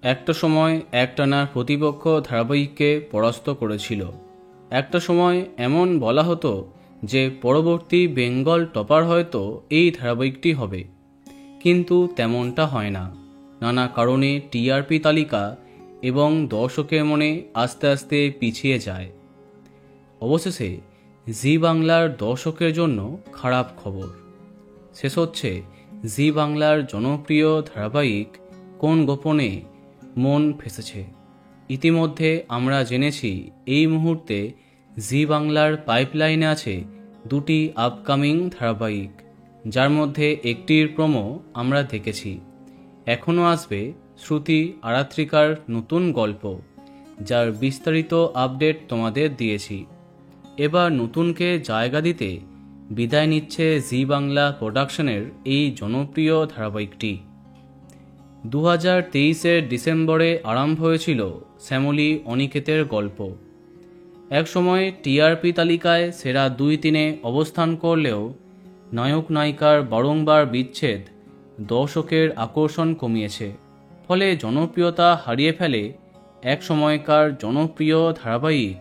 একটা সময় একটানা প্রতিপক্ষ ধারাবাহিককে পরাস্ত করেছিল। একটা সময় এমন বলা হতো যে পরবর্তী বেঙ্গল টপার হয়তো এই ধারাবাহিকটি হবে, কিন্তু তেমনটা হয় না। নানা কারণে টিআরপি তালিকা এবং দর্শকের মনে আস্তে আস্তে পিছিয়ে যায়। অবশেষে জি বাংলার দর্শকের জন্য খারাপ খবর। শেষ হচ্ছে জি বাংলার জনপ্রিয় ধারাবাহিক কোন গোপনে মন ফেসেছে। ইতিমধ্যে আমরা জেনেছি এই মুহূর্তে জি বাংলার পাইপলাইনে আছে দুটি আপকামিং ধারাবাহিক, যার মধ্যে একটির প্রোমো আমরা দেখেছি। এখনও আসবে শ্রুতি আরাত্রিকার নতুন গল্প, যার বিস্তারিত আপডেট তোমাদের দিয়েছি। এবার নতুনকে জায়গা দিতে বিদায় নিচ্ছে জি বাংলা প্রোডাকশনের এই জনপ্রিয় ধারাবাহিকটি। 2023-এর ডিসেম্বরে আরম্ভ হয়েছিল শ্যামলী অনিকেতের গল্প। একসময় টিআরপি তালিকায় সেরা 2-3-এ অবস্থান করলেও নায়ক নায়িকার বারংবার বিচ্ছেদ দর্শকের আকর্ষণ কমিয়েছে, ফলে জনপ্রিয়তা হারিয়ে ফেলে এক সময়কার জনপ্রিয় ধারাবাহিক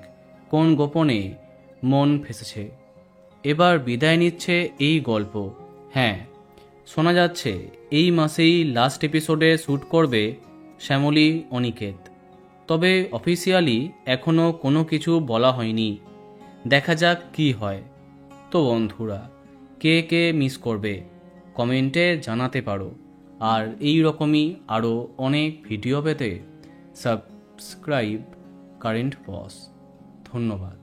কোন গোপনে মন ফেসেছে। এবার বিদায় নিচ্ছে এই গল্প। হ্যাঁ, শোনা যাচ্ছে এই মাসেই লাস্ট এপিসোডে শ্যুট করবে শ্যামলী অনিকেত, তবে অফিসিয়ালি এখনও কোনো কিছু বলা হয়নি। দেখা যাক কি হয়। তো বন্ধুরা, কে কে মিস করবে কমেন্টে জানাতে পারো। আর এই রকমই আরও অনেক ভিডিও পেতে সাবস্ক্রাইব কারেন্ট বস। ধন্যবাদ।